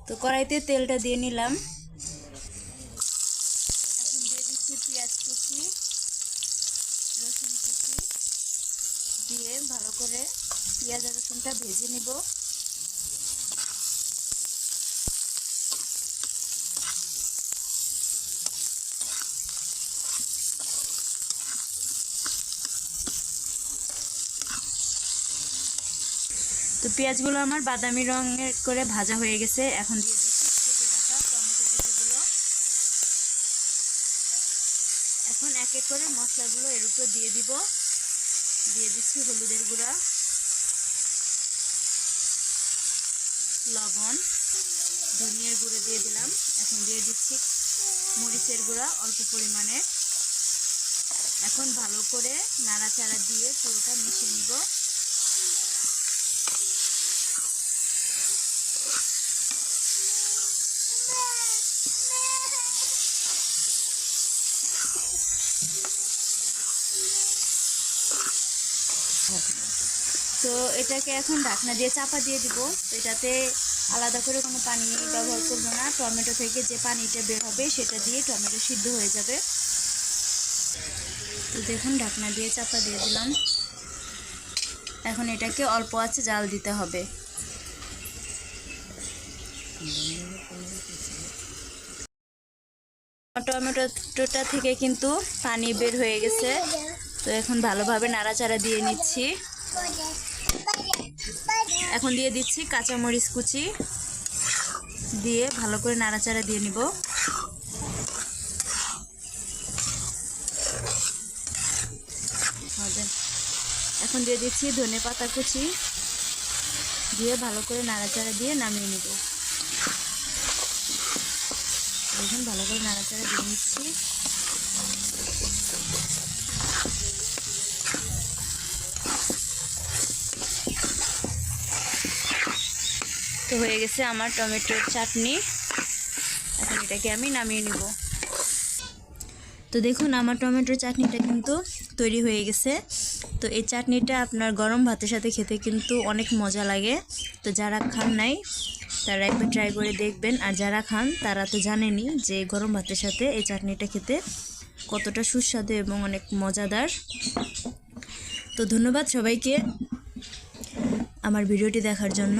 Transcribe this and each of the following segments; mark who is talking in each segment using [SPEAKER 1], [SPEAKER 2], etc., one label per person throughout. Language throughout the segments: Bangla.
[SPEAKER 1] তো কড়াইতে তেলটা দিয়ে নিলাম। এখন দিয়ে দিচ্ছি পেঁয়াজ কুচি, রসুন কুচি দিয়ে ভালো করে পেঁয়াজ আর রসুনটা ভেজে নিব। তো পেঁয়াজগুলো আমার বাদামি রঙের করে ভাজা হয়ে গেছে। এখন দিয়ে দিচ্ছি কেটে রাখা টমেটো কুচিগুলো। এখন এক এক করে মশলাগুলো এর উপর দিয়ে দিব। দিয়ে দিচ্ছি হলুদের গুঁড়া, লবণ, ধনিয়ার গুঁড়ো দিয়ে দিলাম। এখন দিয়ে দিচ্ছি মরিচের গুঁড়া অল্প পরিমাণে। এখন ভালো করে নাড়াচাড়া দিয়ে পুরোটা মিশিয়ে নিব। তো এটাকে এখন ঢাকনা দিয়ে চাপা দিয়ে দিব। তো এটাতে আলাদা করে কোনো পানি ব্যবহার করবো না। টমেটো থেকে যে পানিটা বের হবে সেটা দিয়ে টমেটো সিদ্ধ হয়ে যাবে। তো দেখুন ঢাকনা দিয়ে চাপা দিয়ে দিলাম। এখন এটাকে অল্প আঁচে জাল দিতে হবে। টমেটোটা থেকে কিন্তু পানি বের হয়ে গেছে। তো এখন ভালোভাবে নাড়াচাড়া দিয়ে নিচ্ছি। এখন দিয়ে দিচ্ছি কাঁচামরিচ কুচি, দিয়ে ভালো করে নাড়াচাড়া দিয়ে নিব। এখন দিয়ে দিচ্ছি ধনেপাতা কুচি, দিয়ে ভালো করে নাড়াচাড়া দিয়ে নামিয়ে নিব। দেখুন ভালো করে নাড়াচাড়া দিয়ে নিচ্ছি। তো হয়ে গেছে আমার টমেটোর চাটনি। এখন এটাকে আমি নামিয়ে নিব। তো দেখুন আমার টমেটোর চাটনিটা কিন্তু তৈরি হয়ে গেছে। তো এই চাটনিটা আপনার গরম ভাতের সাথে খেতে কিন্তু অনেক মজা লাগে। তো যারা খান নাই তারা একবার ট্রাই করে দেখবেন। আর যারা খান তারা তো জানেনই যে গরম ভাতের সাথে এই চাটনিটা খেতে কতটা সুস্বাদু এবং অনেক মজাদার। তো ধন্যবাদ সবাইকে আমার ভিডিওটি দেখার জন্য।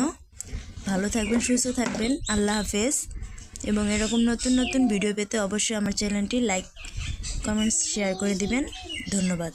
[SPEAKER 1] ভালো থাকবেন, সুস্থ থাকবেন। আল্লাহ হাফেজ। এবং এরকম নতুন নতুন ভিডিও পেতে অবশ্যই আমার চ্যানেলটি লাইক, কমেন্টস, শেয়ার করে দিবেন। ধন্যবাদ।